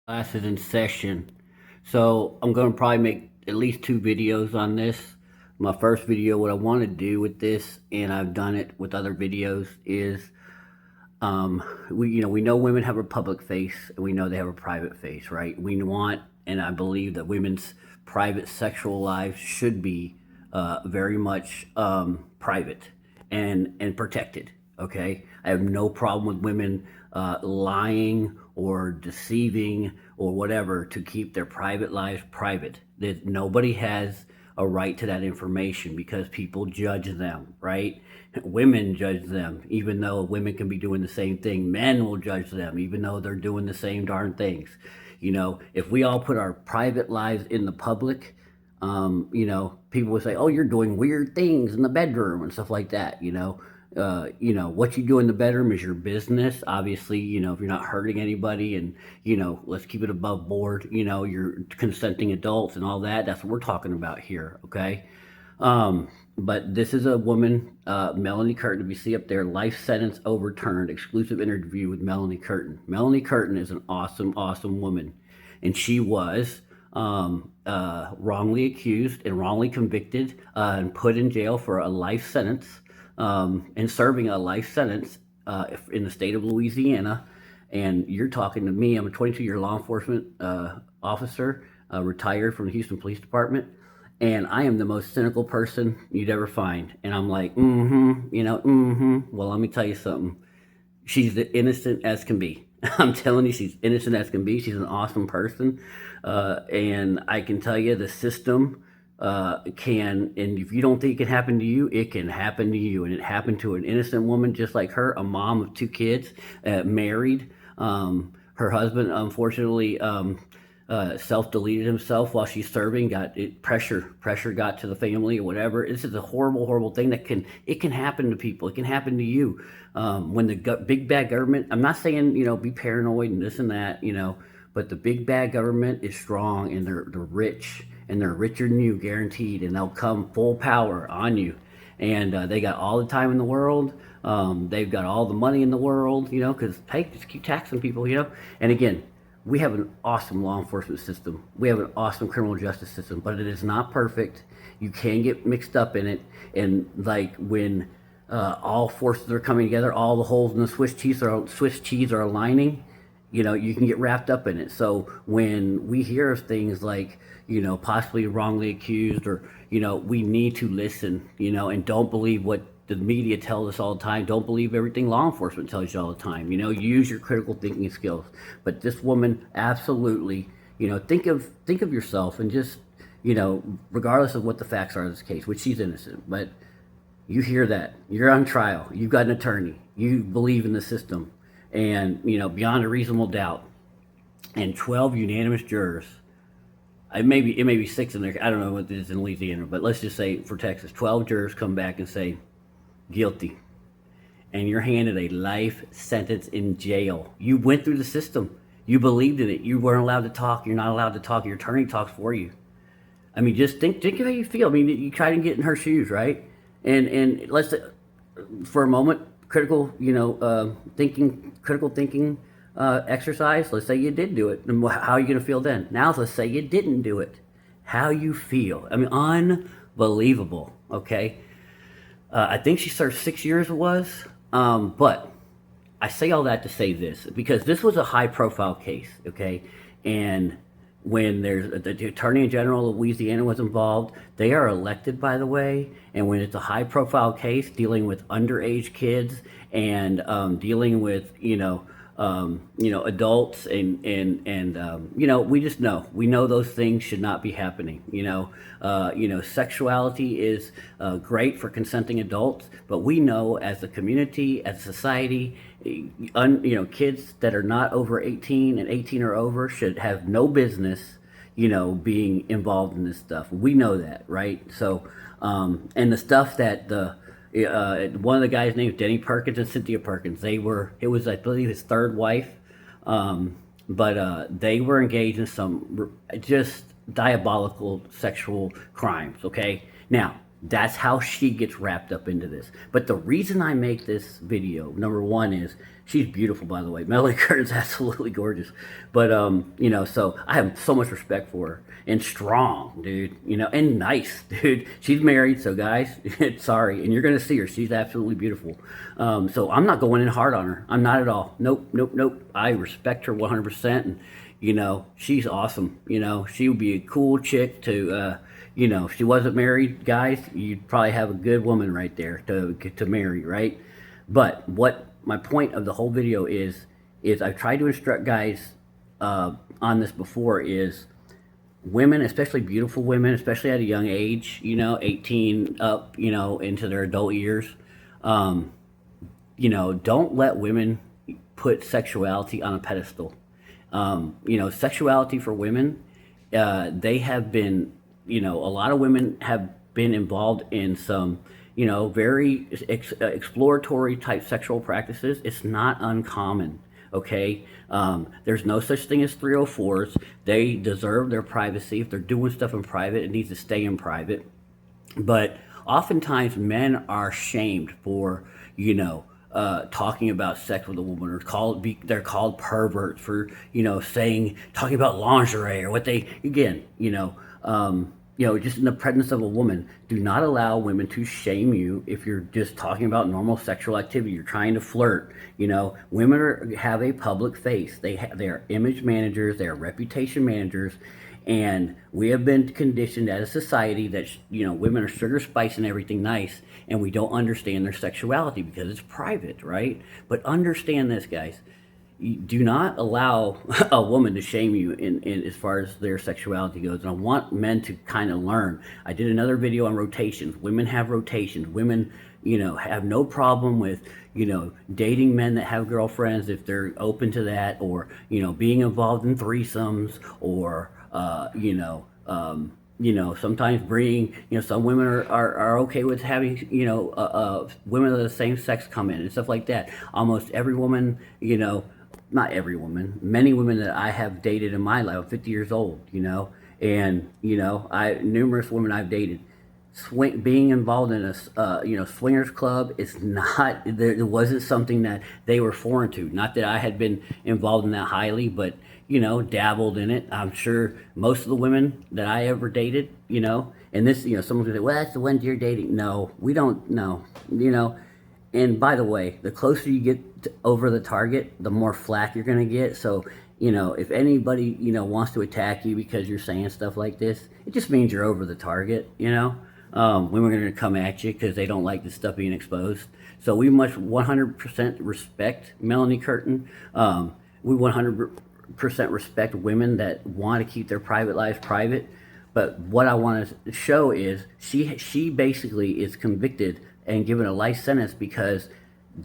Classes in session. So I'm going to probably make at least 2 videos on this. My first video, what I want to do with this, and I've done it with other videos, is we know women have a public face and we know they have a private face, right? We want, and I believe that women's private sexual lives should be very much private and protected. Okay, I have no problem with women lying or deceiving or whatever to keep their private lives private. That nobody has a right to that information because people judge them, right? Women judge them, even though women can be doing the same thing. Men will judge them, even though they're doing the same darn things. If we all put our private lives in the public, people would say, "Oh, you're doing weird things in the bedroom and stuff like that." What you do in the bedroom is your business. Obviously, if you're not hurting anybody, and let's keep it above board. You're consenting adults and all that. That's what we're talking about here. Okay. But this is a woman, Melanie Curtin. We see up there, life sentence overturned. Exclusive interview with Melanie Curtin. Melanie Curtin is an awesome, awesome woman, and she was wrongly accused and wrongly convicted and put in jail for a life sentence, and serving a life sentence in the state of Louisiana. And you're talking to me. I'm a 22-year law enforcement officer, retired from the Houston Police Department. And I am the most cynical person you'd ever find. And I'm like, well, let me tell you something. She's innocent as can be. I'm telling you, she's innocent as can be. She's an awesome person. And I can tell you the system and if you don't think it can happen to you, it can happen to you. And it happened to an innocent woman just like her, a mom of 2 kids, married. Her husband, unfortunately, self-deleted himself while she's serving. Pressure got to the family or whatever. This is a horrible, horrible thing that can happen to people. It can happen to you. When the big bad government, I'm not saying, be paranoid and this and that, but the big bad government is strong, and they're rich, and they're richer than you, guaranteed, and they'll come full power on you. And they got all the time in the world. They've got all the money in the world, because, hey, just keep taxing people, And again, we have an awesome law enforcement system. We have an awesome criminal justice system, but it is not perfect. You can get mixed up in it. And like when all forces are coming together, all the holes in the Swiss cheese are aligning, you can get wrapped up in it. So when we hear of things like, possibly wrongly accused, or, we need to listen, and don't believe what the media tells us all the time. Don't believe everything law enforcement tells you all the time. Use your critical thinking skills. But this woman, absolutely, think of yourself, and just, regardless of what the facts are in this case, which she's innocent, but you hear that, you're on trial, you've got an attorney, you believe in the system, and beyond a reasonable doubt, and 12 unanimous jurors. It may be 6 in there. I don't know what it is in Louisiana, but let's just say for Texas, 12 jurors come back and say guilty, and you're handed a life sentence in jail. You went through the system. You believed in it. You weren't allowed to talk. You're not allowed to talk. Your attorney talks for you. I mean, just think of how you feel. I mean, you try to get in her shoes, right? And let's, for a moment, critical thinking exercise. Let's say you did do it. How are you going to feel then? Now let's say you didn't do it. How you feel? I mean, unbelievable. Okay. I think she served 6 years, it was. But I say all that to say this, because this was a high-profile case, okay? And when the Attorney General of Louisiana was involved, they are elected, by the way, and when it's a high-profile case dealing with underage kids and dealing with, adults, and we know those things should not be happening. Sexuality is great for consenting adults, but we know as a community, as a society, kids that are not over 18 and 18 or over should have no business, being involved in this stuff. We know that, right? So, and the stuff that one of the guys named Denny Perkins and Cynthia Perkins, it was, I believe, his third wife, but they were engaged in some just diabolical sexual crimes, okay? Now, that's how she gets wrapped up into this. But the reason I make this video, number one, is She's beautiful, by the way. Melanie Curtin's absolutely gorgeous. But, so I have so much respect for her. And strong, dude, and nice, dude. She's married, so guys, sorry. And you're going to see her. She's absolutely beautiful. So I'm not going in hard on her. I'm not at all. Nope, nope, nope. I respect her 100%. And, she's awesome. She would be a cool chick to, if she wasn't married, guys, you'd probably have a good woman right there to marry, right? But what my point of the whole video is I've tried to instruct guys on this before is women, especially beautiful women, especially at a young age, 18 up, into their adult years, don't let women put sexuality on a pedestal. Sexuality for women, they have been, a lot of women have been involved in some, very exploratory type sexual practices. It's not uncommon. Okay, there's no such thing as 304's. They deserve their privacy. If they're doing stuff in private, it needs to stay in private. But oftentimes men are shamed for, talking about sex with a woman, or they're called perverts for, talking about lingerie or what they, again, just in the presence of a woman. Do not allow women to shame you if you're just talking about normal sexual activity. You're trying to flirt. Women have a public face. They are image managers. They are reputation managers. And we have been conditioned as a society that, women are sugar, spice, and everything nice, and we don't understand their sexuality because it's private, right? But understand this, guys. You do not allow a woman to shame you in as far as their sexuality goes. And I want men to kind of learn. I did another video on rotations. Women have rotations. Women, have no problem with, dating men that have girlfriends if they're open to that, or, being involved in threesomes, or, sometimes bringing, some women are okay with having, women of the same sex come in and stuff like that. Almost every woman, not every woman, many women that I have dated in my life. I'm 50 years old, and, numerous women I've dated. Being involved in a, swingers club is not, there wasn't something that they were foreign to. Not that I had been involved in that highly, but, dabbled in it. I'm sure most of the women that I ever dated, and this, someone's gonna say, well, that's the ones you're dating. No, we don't know, And by the way, the closer you get over the target, the more flack you're going to get. So, if anybody, wants to attack you because you're saying stuff like this, it just means you're over the target, Women are going to come at you because they don't like this stuff being exposed. So we must 100% respect Melanie Curtin. We 100% respect women that want to keep their private lives private. But what I want to show is she basically is convicted and given a life sentence because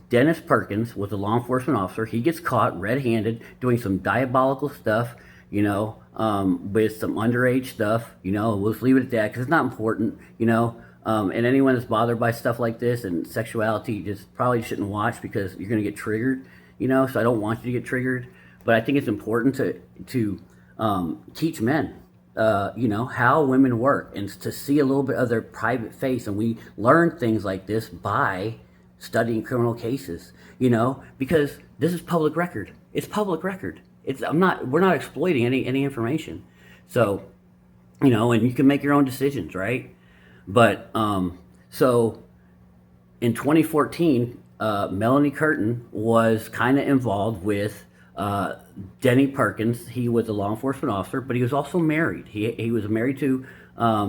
Dennis Perkins was a law enforcement officer. He gets caught red-handed doing some diabolical stuff, with some underage stuff. We'll just leave it at that because it's not important, and anyone that's bothered by stuff like this and sexuality just probably shouldn't watch because you're going to get triggered, so I don't want you to get triggered. But I think it's important to teach men how women work and to see a little bit of their private face. And we learn things like this by studying criminal cases, because this is public record. It's public record. We're not exploiting any information. So, and you can make your own decisions, right? But, so in 2014, Melanie Curtin was kind of involved with Denny Perkins. He was a law enforcement officer, but he was also married. He was married to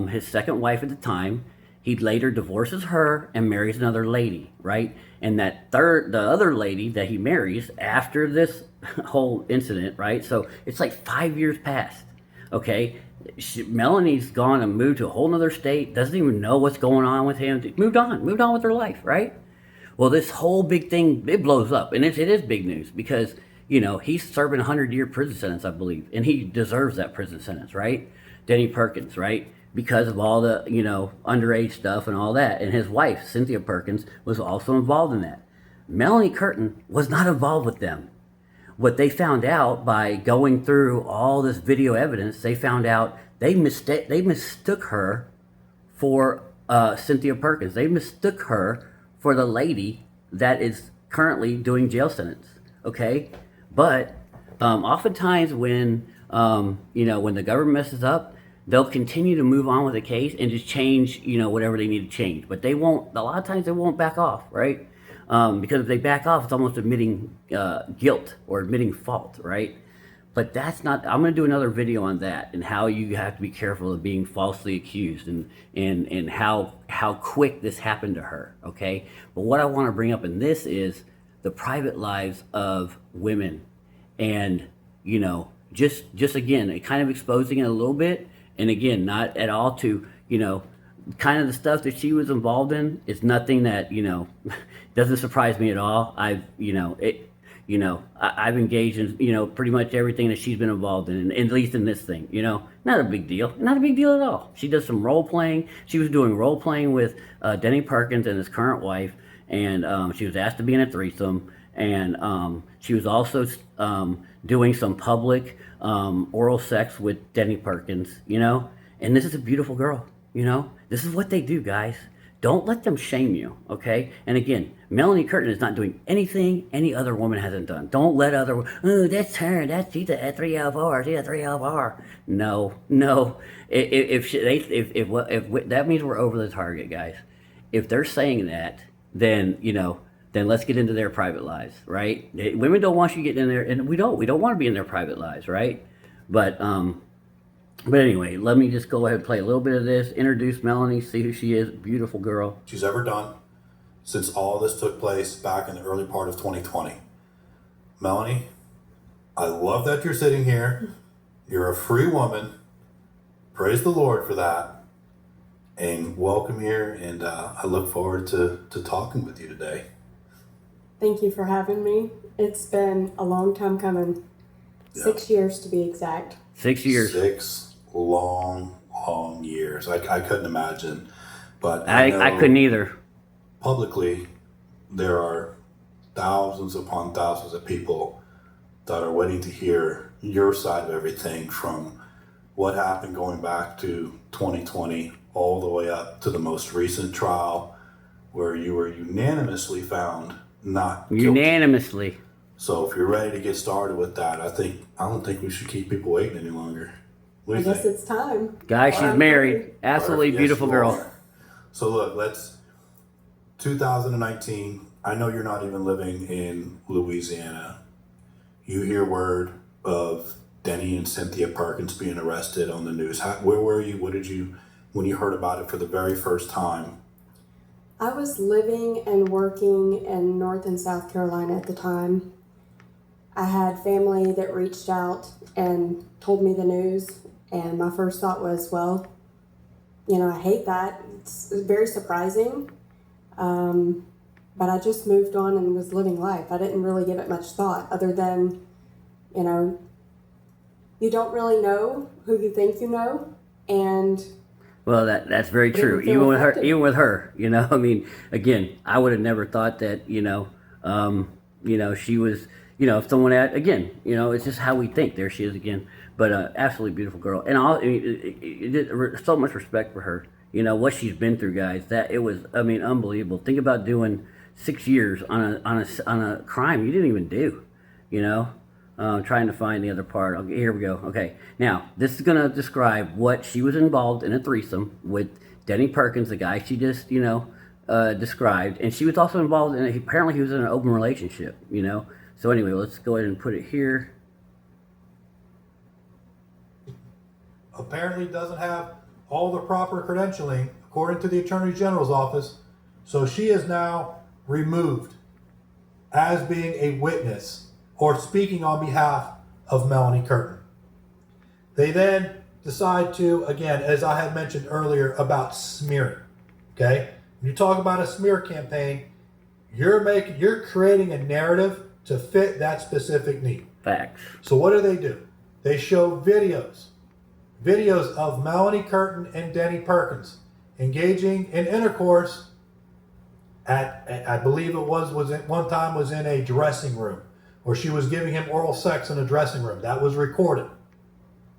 his second wife at the time. He later divorces her and marries another lady, right? And the other lady that he marries after this whole incident, right? So it's like 5 years past, okay? Melanie's gone and moved to a whole nother state, doesn't even know what's going on with him. Moved on with her life, right? Well, this whole big thing, it blows up, and it is big news because, he's serving a 100-year prison sentence, I believe, and he deserves that prison sentence, right? Denny Perkins, right? Because of all the, underage stuff and all that. And his wife, Cynthia Perkins, was also involved in that. Melanie Curtin was not involved with them. What they found out by going through all this video evidence, they found out they mistook her for Cynthia Perkins. They mistook her for the lady that is currently doing jail sentence. okay? But oftentimes when when the government messes up, they'll continue to move on with the case and just change whatever they need to change. But they won't. A lot of times they won't back off, right? Because if they back off, it's almost admitting guilt or admitting fault, right? But that's not. I'm going to do another video on that and how you have to be careful of being falsely accused and how quick this happened to her. Okay. But what I want to bring up in this is the private lives of women, and just again, kind of exposing it a little bit, and again, not at all to kind of the stuff that she was involved in. It's nothing that doesn't surprise me at all. I've engaged in pretty much everything that she's been involved in, at least in this thing. Not a big deal, not a big deal at all. She does some role playing. She was doing role playing with Denny Perkins and his current wife, and she was asked to be in a threesome, and she was also doing some public oral sex with Denny Perkins. And this is a beautiful girl. This is what they do, guys. Don't let them shame you, okay? And again, Melanie Curtin is not doing anything any other woman hasn't done. Don't let that's her, she's a 304, she's a 304. No. If that means we're over the target, guys. If they're saying that, then let's get into their private lives, right? Women don't want you getting in there, and we don't want to be in their private lives, right? But anyway, let me just go ahead and play a little bit of this, introduce Melanie, see who she is, beautiful girl. She's ever done since all this took place back in the early part of 2020. Melanie, I love that you're sitting here. You're a free woman. Praise the Lord for that. And welcome here, and I look forward to talking with you today. Thank you for having me. It's been a long time coming. Yeah. 6 years to be exact. 6 years. 6 long years. I couldn't imagine, but I couldn't either. Publicly, there are thousands upon thousands of people that are waiting to hear your side of everything, from what happened going back to 2020 all the way up to the most recent trial where you were unanimously found not guilty. Unanimously. So if you're ready to get started with that, I don't think we should keep people waiting any longer. I guess it's time. Guys, she's married. Absolutely beautiful girl. So look, 2019, I know you're not even living in Louisiana. You hear word of Denny and Cynthia Perkins being arrested on the news. Where were you? When you heard about it for the very first time? I was living and working in North and South Carolina at the time. I had family that reached out and told me the news, and my first thought was, well, I hate that. It's very surprising. But I just moved on and was living life. I didn't really give it much thought other than, you don't really know who you think you know, and well, that's very true. Even with her, I mean, again, I would have never thought that, she was, if someone had, again, it's just how we think. There she is again. But absolutely beautiful girl, and so much respect for her. What she's been through, guys. That it was, unbelievable. Think about doing 6 years on a crime you didn't even do. Trying to find the other part. Okay, here we go. Okay, now this is gonna describe what she was involved in a threesome with Denny Perkins, the guy she just described, and she was also involved in. Apparently, he was in an open relationship. So anyway, let's go ahead and put it here. Apparently doesn't have all the proper credentialing according to the Attorney General's office, so she is now removed as being a witness or speaking on behalf of Melanie Curtin. They then decide to, again, as I had mentioned earlier, about smearing. Okay, when you talk about a smear campaign, you're creating a narrative to fit that specific need. Facts. So what do? They show videos of Melanie Curtin and Denny Perkins engaging in intercourse at I believe it was at one time was in a dressing room, where she was giving him oral sex in a dressing room. That was recorded.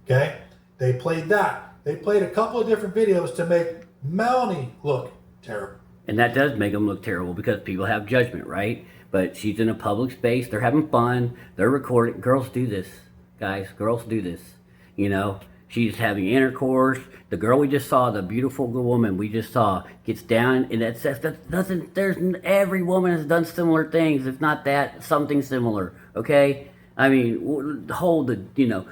Okay? They played that. They played a couple of different videos to make Melanie look terrible. And that does make them look terrible because people have judgment, right? but she's in a public space. They're having fun. They're recording. Girls do this, guys. Girls do this. You know, she's having intercourse. The girl we just saw, the beautiful woman we just saw, gets down, and that doesn't. There's every woman has done similar things. If not that, something similar. Okay, I mean, hold the. You know,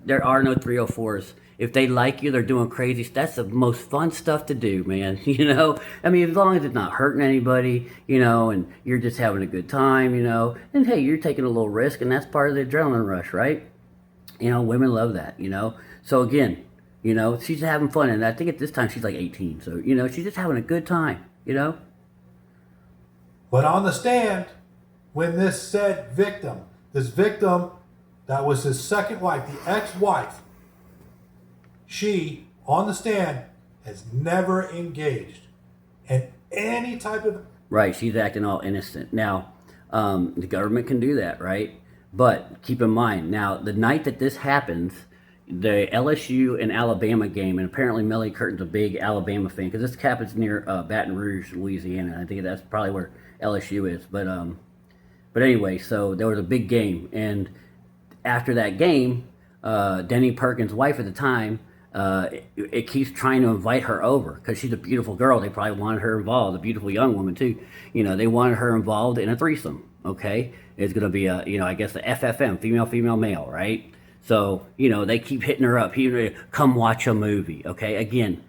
there are no 304's. If they like you, they're doing crazy. That's the most fun stuff to do, man. You know, I mean, as long as it's not hurting anybody, you know, and you're just having a good time, you know, and hey, you're taking a little risk, and that's part of the adrenaline rush, right? You know, women love that, you know. So again, you know, she's having fun, and I think at this time she's like 18. So, you know, she's just having a good time, you know. But on the stand, when this victim that was his second wife, the ex-wife, she, on the stand, has never engaged in any type of... Right, she's acting all innocent. Now, the government can do that, right? But keep in mind, now, the night that this happens, the LSU and Alabama game, and apparently Melanie Curtin's a big Alabama fan, because this happens near Baton Rouge, Louisiana. I think that's probably where LSU is. But anyway, so there was a big game, and after that game, Denny Perkins' wife at the time, it keeps trying to invite her over because she's a beautiful girl. They probably wanted her involved, a beautiful young woman too. You know, they wanted her involved in a threesome. Okay, it's gonna be a, you know, I guess the FFM, female, male, right? So, you know, they keep hitting her up. Come watch a movie. Okay, again,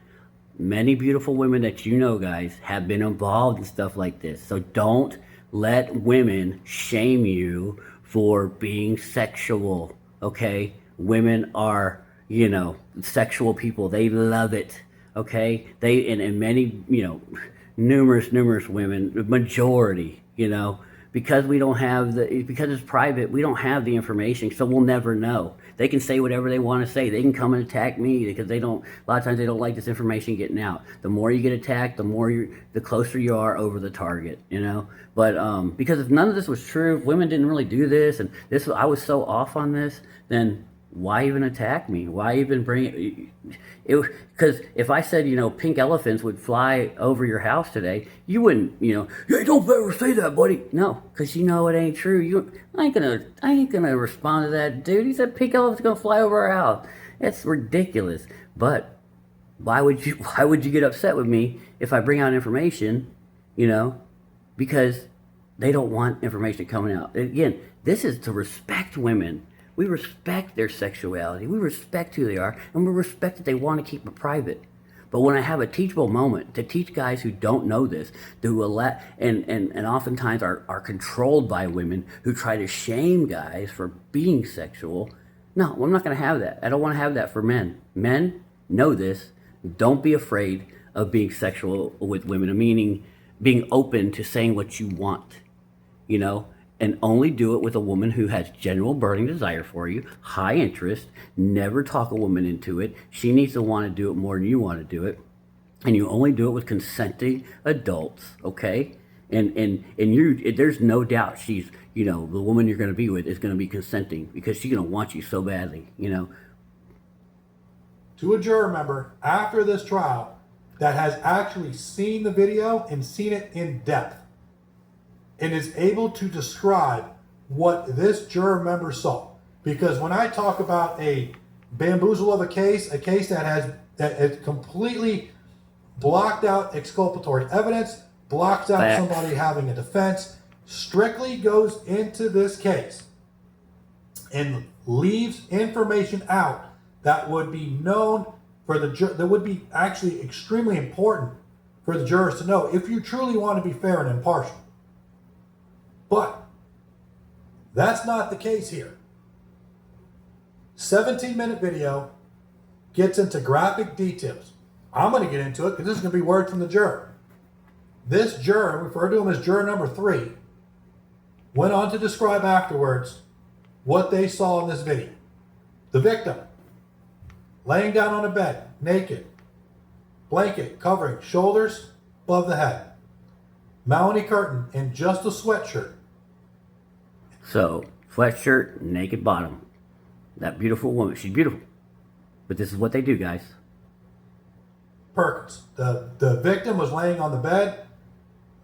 many beautiful women that you know, guys, have been involved in stuff like this. So don't let women shame you for being sexual. Okay, women are, you know, sexual people. They love it. Okay, and many, you know, numerous women, majority, you know, because we don't have because it's private, we don't have the information, so we'll never know. They can say whatever they want to say. They can come and attack me because a lot of times they don't like this information getting out. The more you get attacked, the closer you are over the target, you know. But because if none of this was true, if women didn't really do this, and I was so off on this, then why even attack me? Why even bring it? Because if I said, you know, pink elephants would fly over your house today, you wouldn't, you know, hey, don't ever say that, buddy. No, because you know it ain't true. I ain't gonna respond to that, dude. He said pink elephants gonna fly over our house. That's ridiculous. But why would you get upset with me if I bring out information, you know, because they don't want information coming out. Again, this is to respect women. We respect their sexuality. We respect who they are, and we respect that they want to keep it private. But when I have a teachable moment to teach guys who don't know this, and oftentimes are controlled by women who try to shame guys for being sexual, no, I'm not going to have that. I don't want to have that for men. Men, know this. Don't be afraid of being sexual with women, meaning being open to saying what you want, you know? And only do it with a woman who has genuine burning desire for you, high interest. Never talk a woman into it. She needs to want to do it more than you want to do it. And you only do it with consenting adults, okay? And there's no doubt she's, you know, the woman you're going to be with is going to be consenting because she's going to want you so badly, you know. To a juror member after this trial that has actually seen the video and seen it in depth, and is able to describe what this juror member saw. Because when I talk about a bamboozle of a case that has completely blocked out exculpatory evidence, blocks out somebody having a defense, strictly goes into this case and leaves information out that would be known for that would be actually extremely important for the jurors to know if you truly want to be fair and impartial. But that's not the case here. 17-minute video gets into graphic details. I'm going to get into it because this is going to be word from the juror. This juror, refer to him as juror number 3, went on to describe afterwards what they saw in this video. The victim, laying down on a bed, naked, blanket covering shoulders above the head. Melanie Curtin in just a sweatshirt. So, sweatshirt, naked bottom. That beautiful woman. She's beautiful. But this is what they do, guys. Perkins. The victim was laying on the bed,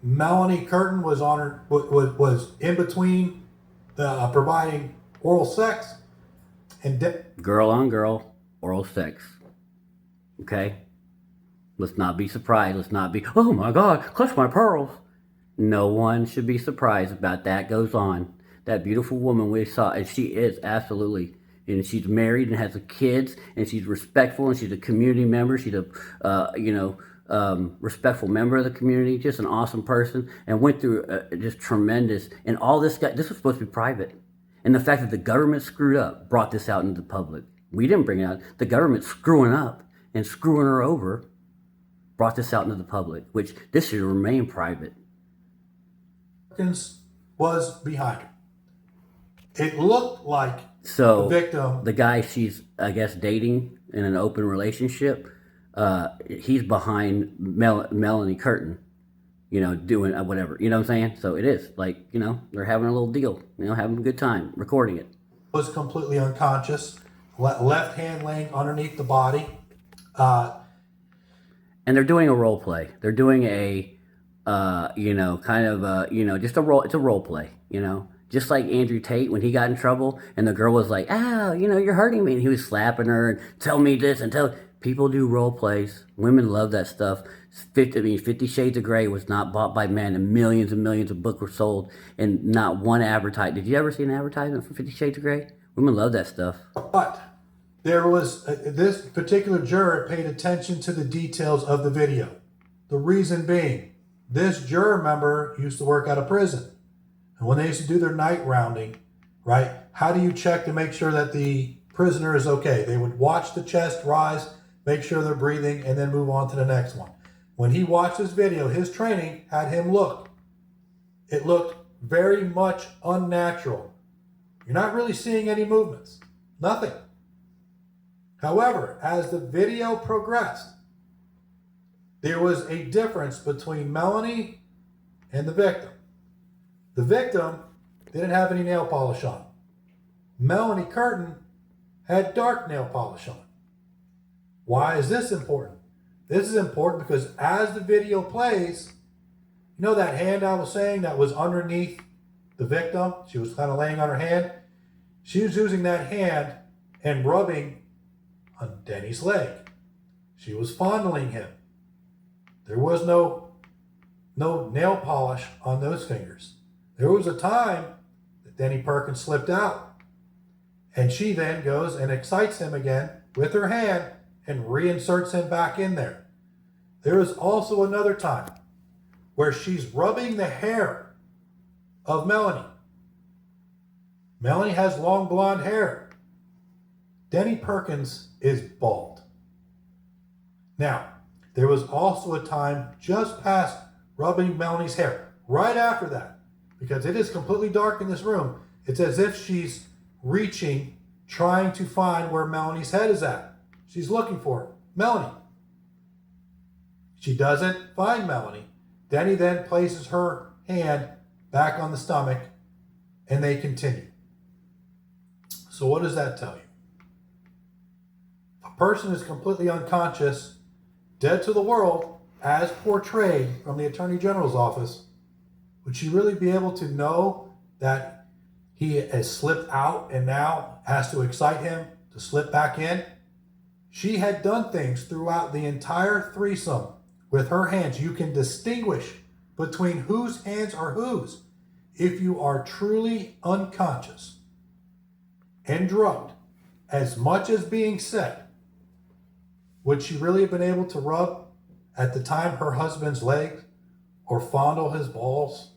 Melanie Curtin was on her was in between the providing oral sex and Girl on girl, oral sex. Okay? Let's not be surprised. Let's not be, oh my God, clutch my pearls. No one should be surprised about that goes on. That beautiful woman we saw, and she is absolutely, and she's married and has kids, and she's respectful, and she's a community member. She's a, respectful member of the community, just an awesome person, and went through just tremendous. And all this this was supposed to be private. And the fact that the government screwed up brought this out into the public. We didn't bring it out. The government screwing up and screwing her over brought this out into the public, which this should remain private. Was behind her. It looked like So the victim, the guy she's, I guess, dating in an open relationship, he's behind Melanie Curtin, doing whatever, you know what I'm saying? So it is like, they're having a little deal, having a good time, recording it. was completely unconscious, left hand laying underneath the body. And they're doing a role play. They're doing a, just a role. It's a role play, just like Andrew Tate when he got in trouble and the girl was like, "Ow, you're hurting me." And he was slapping her and tell me this and tell. People do role plays. Women love that stuff. 50 Shades of Grey was not bought by men, and millions of books were sold, and not one advertisement. Did you ever see an advertisement for 50 Shades of Grey? Women love that stuff. But there was this particular juror paid attention to the details of the video. The reason being, this juror member used to work at a prison. And when they used to do their night rounding, right, how do you check to make sure that the prisoner is okay? They would watch the chest rise, make sure they're breathing, and then move on to the next one. When he watched this video, his training had him look. It looked very much unnatural. You're not really seeing any movements. Nothing. However, as the video progressed, there was a difference between Melanie and the victim. The victim didn't have any nail polish on. Melanie Curtin had dark nail polish on. Why is this important? This is important because as the video plays, that hand I was saying that was underneath the victim? She was kind of laying on her hand. She was using that hand and rubbing on Denny's leg. She was fondling him. There was no nail polish on those fingers. There was a time that Denny Perkins slipped out, and she then goes and excites him again with her hand and reinserts him back in there. There is also another time where she's rubbing the hair of Melanie. Melanie has long blonde hair. Denny Perkins is bald. Now, there was also a time just past rubbing Melanie's hair. Right after that, because it is completely dark in this room, it's as if she's reaching, trying to find where Melanie's head is at. She's looking for it. Melanie. She doesn't find Melanie. Denny then places her hand back on the stomach, and they continue. So what does that tell you? A person is completely unconscious, dead to the world, as portrayed from the Attorney General's office. Would she really be able to know that he has slipped out and now has to excite him to slip back in? She had done things throughout the entire threesome with her hands. You can distinguish between whose hands are whose if you are truly unconscious and drugged. As much as being said, would she really have been able to rub at the time her husband's legs or fondle his balls?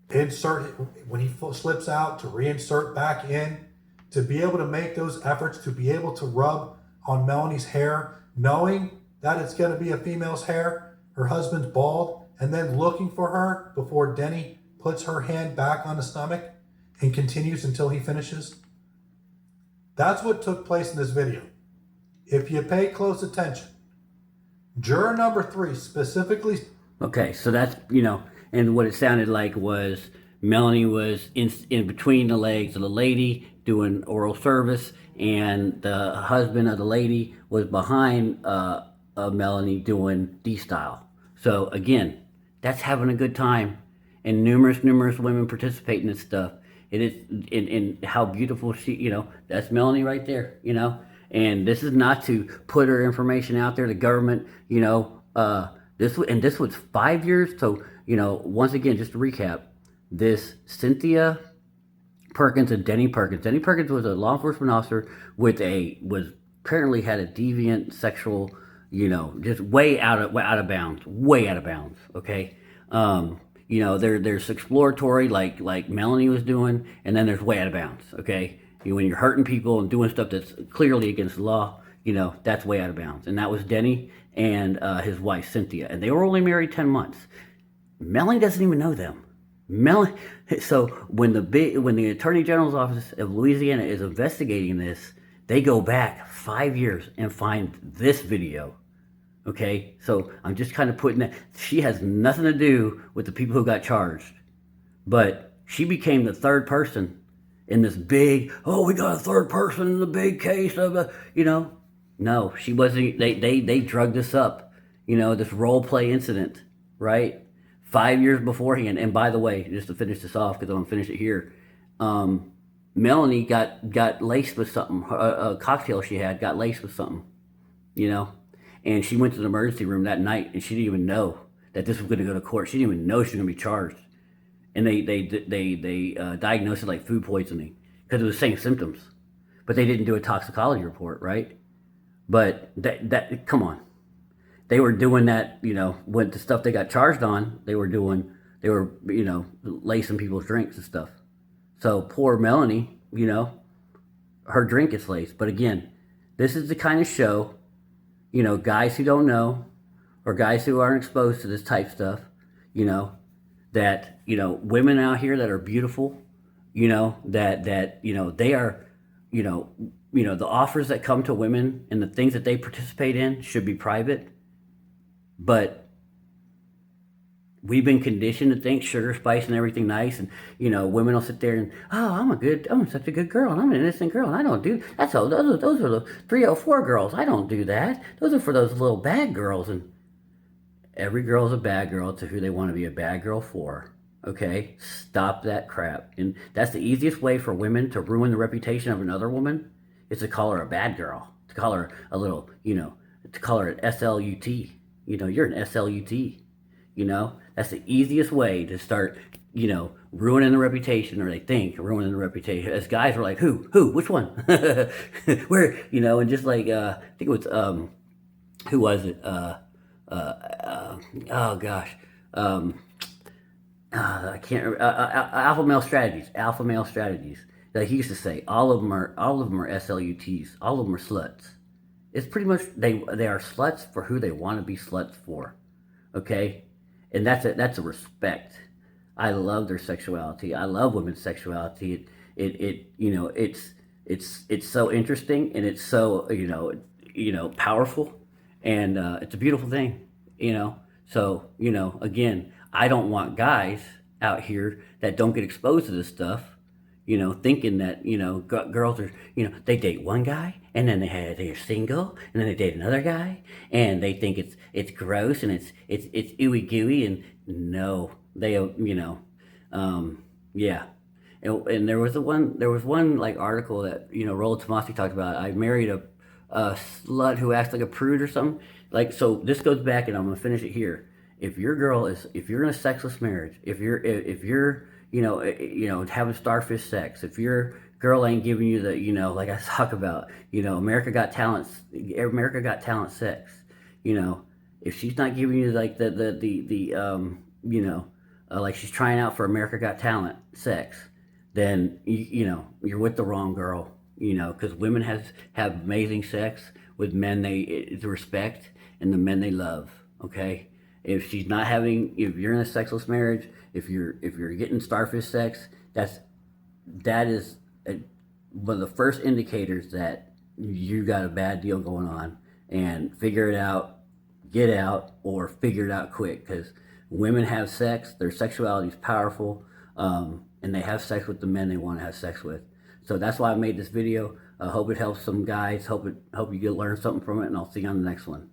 Insert when he slips out to reinsert back in, to be able to make those efforts, to be able to rub on Melanie's hair, knowing that it's going to be a female's hair, her husband's bald, and then looking for her before Denny puts her hand back on the stomach and continues until he finishes. That's what took place in this video. If you pay close attention, juror number 3 specifically. Okay, so that's, and what it sounded like was Melanie was in between the legs of the lady doing oral service, and the husband of the lady was behind Melanie doing D-style. So again, That's having a good time. And numerous women participate in this stuff. It is in how beautiful she, that's Melanie right there, And this is not to put her information out there. The government, this was 5 years. So, once again, just to recap, this Cynthia Perkins and Denny Perkins. Denny Perkins was a law enforcement officer was apparently had a deviant sexual, just way out of bounds. Okay, there's exploratory like Melanie was doing, and then there's way out of bounds. Okay, when you're hurting people and doing stuff that's clearly against the law, that's way out of bounds. And that was Denny and his wife Cynthia, and they were only married 10 months. Melanie doesn't even know them. So when the Attorney General's office of Louisiana is investigating this, they go back 5 years and find this video. Okay, so I'm just kind of putting that. She has nothing to do with the people who got charged, but she became the third person in this big. Oh, we got a third person in the big case of a. No, she wasn't. They drugged this up. This role play incident, right? 5 years beforehand. And by the way, just to finish this off, because I'm gonna finish it here, Melanie got laced with something. A cocktail she had got laced with something, and she went to the emergency room that night, and she didn't even know that this was going to go to court. She didn't even know she was going to be charged, and they diagnosed it like food poisoning because it was the same symptoms, but they didn't do a toxicology report, right? But that come on. They were doing that, with the stuff they got charged on, they were lacing people's drinks and stuff. So poor Melanie, her drink gets laced. But again, this is the kind of show, guys who don't know, or guys who aren't exposed to this type stuff, that, women out here that are beautiful, that they are, the offers that come to women and the things that they participate in should be private. But we've been conditioned to think sugar, spice, and everything nice, and women will sit there and I'm such a good girl, and I'm an innocent girl, and I don't do that's all. Those are the 304 girls. I don't do that. Those are for those little bad girls, and every girl's a bad girl to who they want to be a bad girl for. Okay, stop that crap. And that's the easiest way for women to ruin the reputation of another woman is to call her a bad girl, to call her a little, to call her an SLUT. You're an SLUT. That's the easiest way to start, ruining the reputation, or they think ruining the reputation. As guys, we're like, who, which one? Where, and just like, I think it was, who was it? Oh gosh. I can't remember. Alpha male strategies. Like he used to say, all of them are SLUTs. All of them are sluts. It's pretty much they are sluts for who they want to be sluts for, okay, and that's a respect. I love their sexuality. I love women's sexuality. It's so interesting, and it's so powerful, and it's a beautiful thing, So again, I don't want guys out here that don't get exposed to this stuff. Thinking that, girls are, they date one guy and then they're single and then they date another guy and they think it's gross and it's ooey gooey, and no, they, yeah. And there was one like article that, Rollo Tomasi talked about. I married a slut who acts like a prude or something. Like, so this goes back, and I'm going to finish it here. If you're in a sexless marriage, if you're having starfish sex, if your girl ain't giving you the, like I talk about, America Got Talent sex, if she's not giving you like like she's trying out for America Got Talent sex, then you're with the wrong girl, because women have amazing sex with men they respect and the men they love. Okay. If you're in a sexless marriage, if you're getting starfish sex, that is one of the first indicators that you got a bad deal going on, and figure it out, get out, or figure it out quick, because women have sex, their sexuality is powerful, and they have sex with the men they want to have sex with. So that's why I made this video. I hope it helps some guys. Hope you learn something from it, and I'll see you on the next one.